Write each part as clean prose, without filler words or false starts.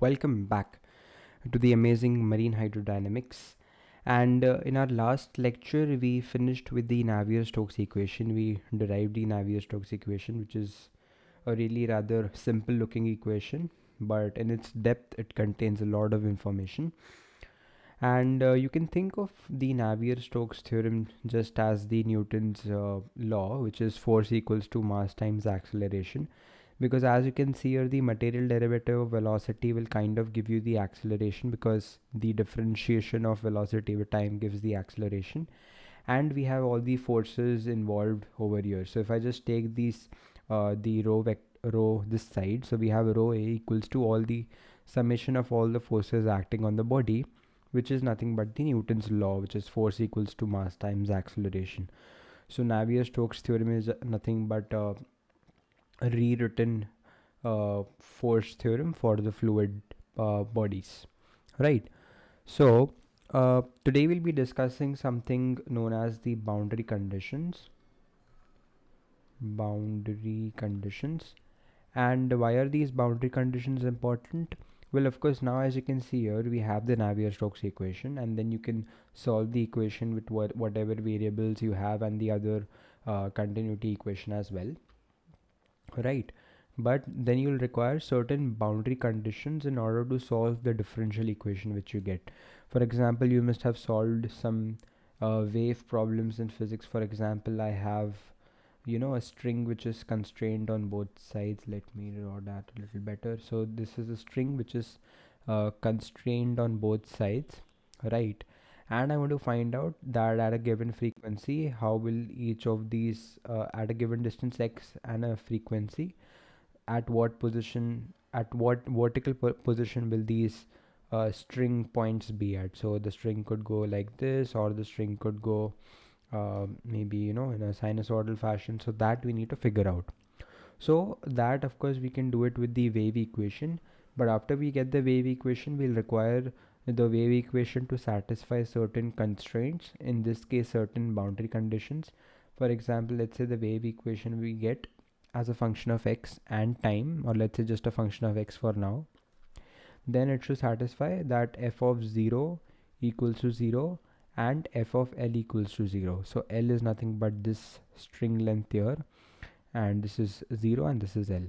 Welcome back to the amazing marine hydrodynamics. And in our last lecture, we finished with the Navier-Stokes equation. We derived the Navier-Stokes equation, which is a really rather simple looking equation, but in its depth, it contains a lot of information. And you can think of the Navier-Stokes theorem just as the Newton's law, which is force equals to mass times acceleration. Because as you can see here, the material derivative of velocity will kind of give you the acceleration, because the differentiation of velocity with time gives the acceleration. And we have all the forces involved over here. So if I just take these, the rho this side, so we have rho a equals to all the summation of all the forces acting on the body, which is nothing but the Newton's law, which is force equals to mass times acceleration. So Navier-Stokes theorem is nothing but a rewritten force theorem for the fluid bodies, right? So today we'll be discussing something known as the boundary conditions. And why are these boundary conditions important? Well, of course, now as you can see here, we have the Navier-Stokes equation, and then you can solve the equation with whatever variables you have, and the other continuity equation as well, right? But then you'll require certain boundary conditions in order to solve the differential equation which you get. For example, you must have solved some wave problems in physics. For example, I have a string which is constrained on both sides. Let me draw that a little better. So this is a string which is constrained on both sides, right? And I want to find out that at a given frequency, how will each of these at a given distance x and a frequency, at what position, at what vertical position will these string points be at. So the string could go like this, or the string could go maybe in a sinusoidal fashion. So that we need to figure out. So that, of course, we can do it with the wave equation, but after we get the wave equation, we'll require the wave equation to satisfy certain constraints, in this case certain boundary conditions. For example, let's say the wave equation we get as a function of x and time, or let's say just a function of x for now, then it should satisfy that f of 0 equals to 0 and f of l equals to 0. So l is nothing but this string length here, and this is 0 and this is l.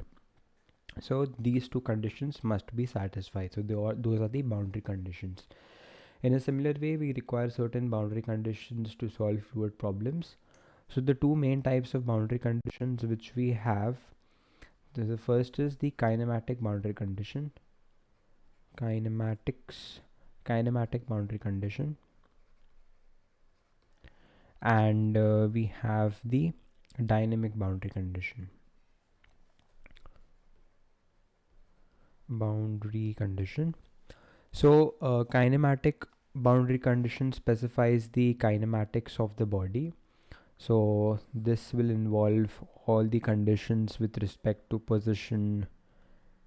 So these two conditions must be satisfied. So those are the boundary conditions. In a similar way, we require certain boundary conditions to solve fluid problems. So the two main types of boundary conditions which we have, the first is the kinematic boundary condition, kinematic boundary condition, and we have the dynamic boundary condition. So kinematic boundary condition specifies the kinematics of the body. So this will involve all the conditions with respect to position,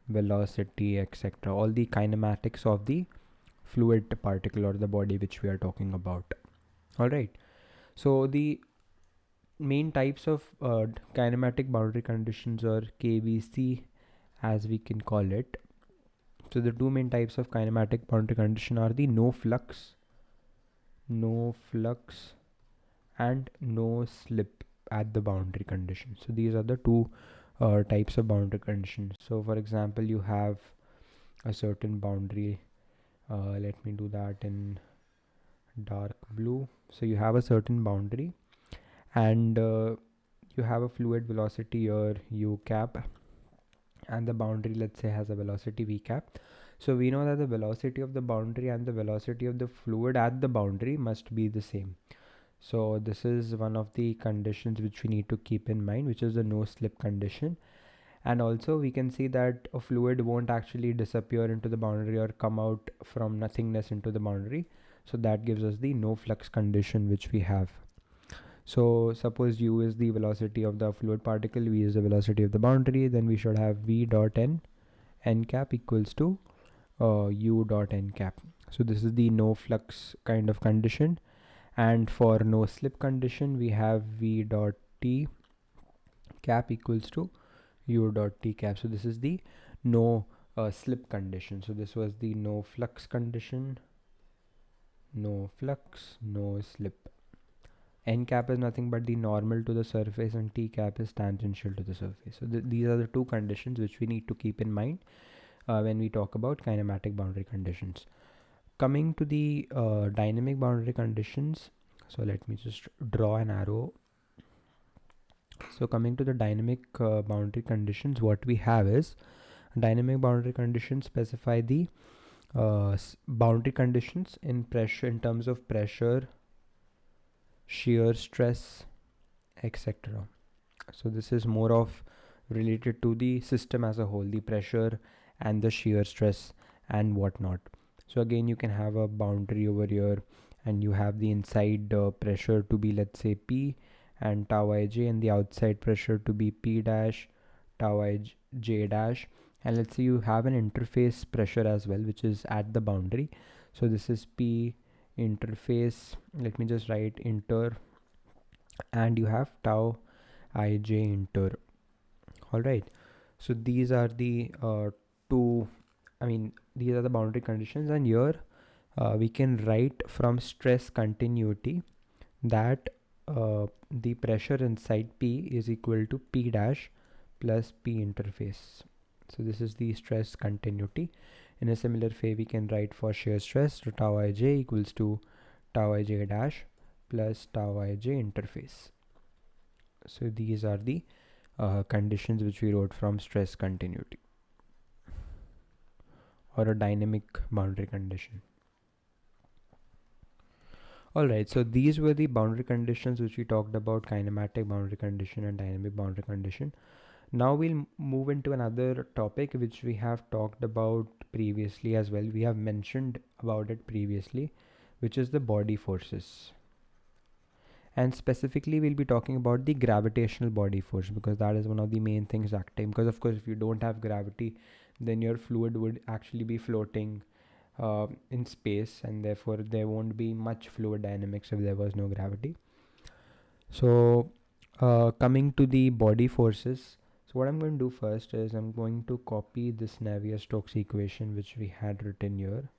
velocity, etc., all the kinematics of the fluid particle or the body which we are talking about. All right, so the main types of kinematic boundary conditions, or KBC as we can call it. So the two main types of kinematic boundary condition are the no flux and no slip at the boundary condition. So these are the two types of boundary conditions. So for example, you have a certain boundary, let me do that in dark blue. So you have a certain boundary, and you have a fluid velocity here u cap, and the boundary, let's say, has a velocity v cap. So we know that the velocity of the boundary and the velocity of the fluid at the boundary must be the same. So this is one of the conditions which we need to keep in mind, which is the no slip condition. And also we can see that a fluid won't actually disappear into the boundary or come out from nothingness into the boundary. So that gives us the no flux condition which we have. So suppose u is the velocity of the fluid particle, v is the velocity of the boundary, then we should have v dot n cap equals to u dot n cap. So this is the no flux kind of condition. And for no slip condition, we have v dot t cap equals to u dot t cap. So this is the no slip condition. So this was the no flux condition, no flux, no slip. N cap is nothing but the normal to the surface, and T cap is tangential to the surface. So these are the two conditions which we need to keep in mind when we talk about kinematic boundary conditions. Coming to the dynamic boundary conditions, so let me just draw an arrow. So coming to the dynamic boundary conditions, what we have is dynamic boundary conditions specify the boundary conditions in pressure, in terms of pressure, shear stress, etc. So this is more of related to the system as a whole, the pressure and the shear stress and whatnot. So again, you can have a boundary over here, and you have the inside pressure to be, let's say, P and tau ij, and the outside pressure to be P dash tau ij dash, and let's say you have an interface pressure as well, which is at the boundary. So this is P interface, let me just write inter, and you have tau ij inter. All right, so these are the these are the boundary conditions, and here we can write from stress continuity that the pressure inside P is equal to P dash plus P interface. So this is the stress continuity. In a similar way, we can write for shear stress to tau ij equals to tau ij dash plus tau ij interface. So these are the conditions which we wrote from stress continuity, or a dynamic boundary condition. Alright, so these were the boundary conditions which we talked about: kinematic boundary condition and dynamic boundary condition. Now we'll move into another topic which we have talked about previously as well. We have mentioned about it previously, which is the body forces. And specifically we'll be talking about the gravitational body force, because that is one of the main things acting. Because of course, if you don't have gravity, then your fluid would actually be floating in space, and therefore there won't be much fluid dynamics if there was no gravity. So coming to the body forces, so what I'm going to do first is I'm going to copy this Navier-Stokes equation which we had written here.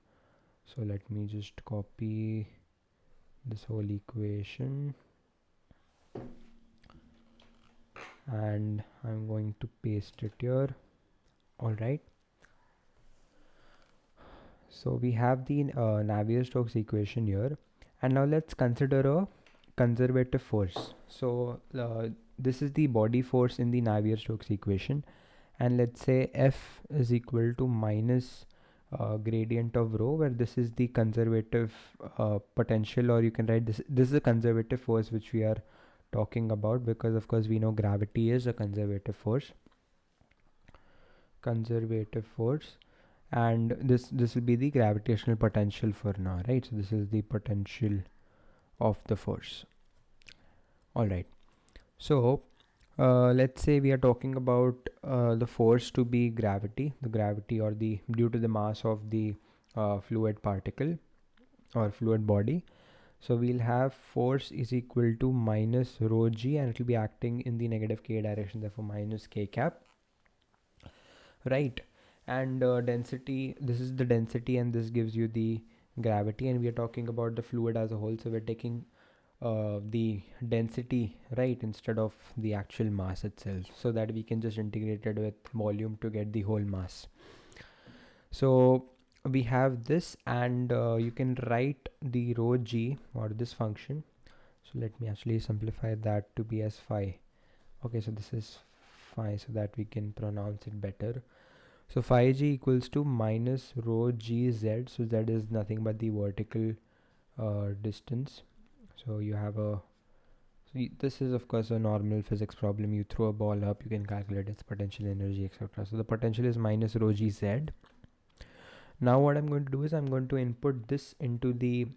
So let me just copy this whole equation, and I'm going to paste it here. Alright, so we have the Navier-Stokes equation here, and now let's consider a conservative force. So this is the body force in the Navier-Stokes equation, and let's say F is equal to minus gradient of rho, where this is the conservative potential, or you can write this is a conservative force which we are talking about, because of course we know gravity is a conservative force, and this will be the gravitational potential for now, right? So this is the potential of the force. All right, so let's say we are talking about the force to be gravity, or the due to the mass of the fluid particle or fluid body. So we'll have force is equal to minus rho g, and it will be acting in the negative k direction, therefore minus k cap, right? And density, this is the density, and this gives you the gravity, and we are talking about the fluid as a whole, so we're taking the density, right, instead of the actual mass itself, so that we can just integrate it with volume to get the whole mass. So we have this, and you can write the rho g, or this function. So let me actually simplify that to be as phi. Okay, so this is phi, so that we can pronounce it better. So phi g equals to minus rho g z. So z is nothing but the vertical distance. So you have a, so this is of course a normal physics problem. You throw a ball up, you can calculate its potential energy, etc. So the potential is minus rho g z. Now what I'm going to do is I'm going to input this into the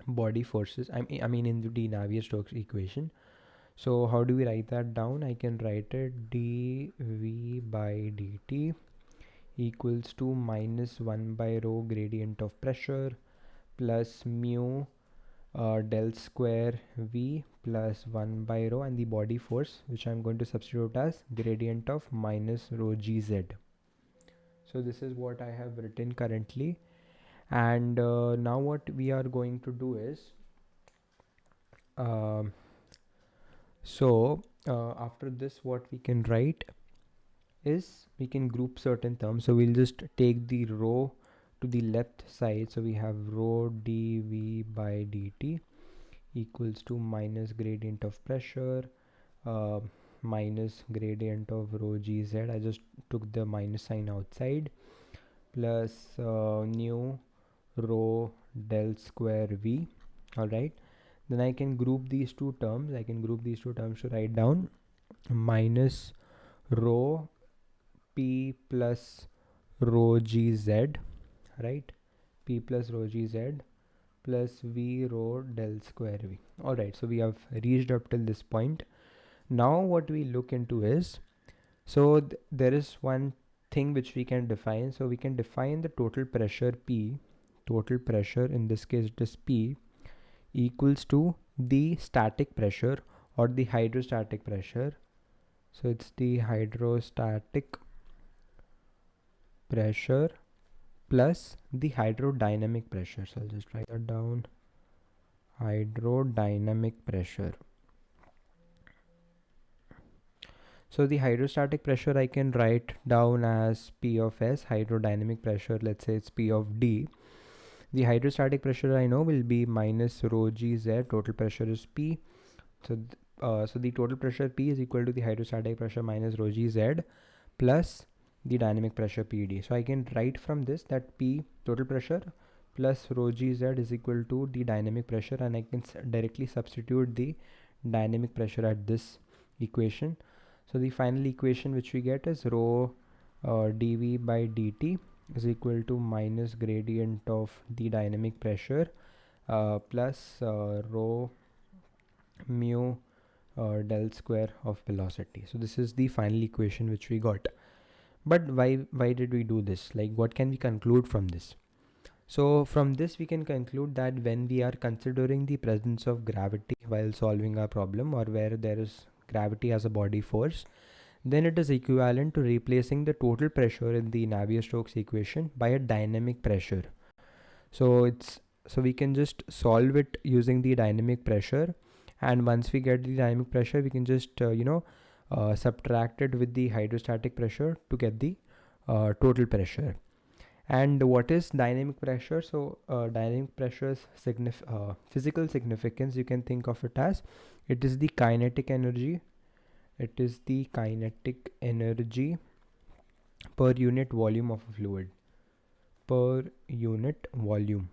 body forces, I mean into the Navier-Stokes equation. So how do we write that down? I can write it dv by dt equals to minus 1 by rho gradient of pressure plus mu del square v plus 1 by rho, and the body force which I'm going to substitute as gradient of minus rho gz. So this is what I have written currently. And now what we are going to do is, um, after this what we can write is we can group certain terms. So we'll just take the rho to the left side. So we have rho dv by dt equals to minus gradient of pressure uh, minus gradient of rho gz. I just took the minus sign outside, plus nu rho del square v. All right, then I can group these two terms. To write down minus rho p plus rho gz, right? P plus rho gz plus v rho del square v. All right, so we have reached up till this point. Now what we look into is, so there is one thing which we can define. So we can define the total pressure P, total pressure, in this case it is P, equals to the static pressure or the hydrostatic pressure. So it's the hydrostatic pressure plus the hydrodynamic pressure. So I'll just write that down, hydrodynamic pressure. So the hydrostatic pressure I can write down as P of S, hydrodynamic pressure, let's say it's P of D. The hydrostatic pressure I know will be minus rho gz, total pressure is P. So the total pressure P is equal to the hydrostatic pressure minus rho gz plus the dynamic pressure PD. So I can write from this that P, total pressure, plus rho gz is equal to the dynamic pressure, and I can directly substitute the dynamic pressure at this equation. So the final equation which we get is rho dv by dt is equal to minus gradient of the dynamic pressure plus rho mu del square of velocity. So this is the final equation which we got. But why did we do this? Like, what can we conclude from this? So from this we can conclude that when we are considering the presence of gravity while solving our problem, or where there is gravity as a body force, then it is equivalent to replacing the total pressure in the Navier-Stokes equation by a dynamic pressure. So we can just solve it using the dynamic pressure, and once we get the dynamic pressure we can just subtract it with the hydrostatic pressure to get the total pressure. And what is dynamic pressure? So dynamic pressure's physical significance, you can think of it as, it is the kinetic energy per unit volume of a fluid, per unit volume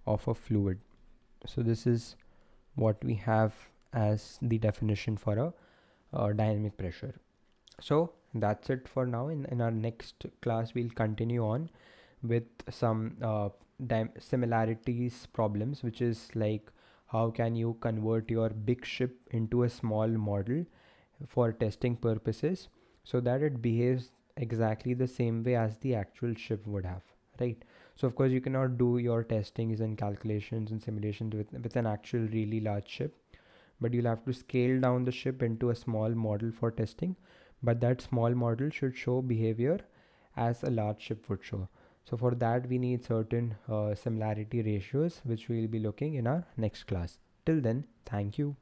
of a fluid. So this is what we have as the definition for a dynamic pressure. So that's it for now. In our next class we'll continue on with some similarities problems, which is like how can you convert your big ship into a small model for testing purposes so that it behaves exactly the same way as the actual ship would have, right? So of course you cannot do your testings and calculations and simulations with an actual really large ship, but you'll have to scale down the ship into a small model for testing, but that small model should show behavior as a large ship would show. So for that we need certain similarity ratios, which we will be looking in our next class. Till then, thank you.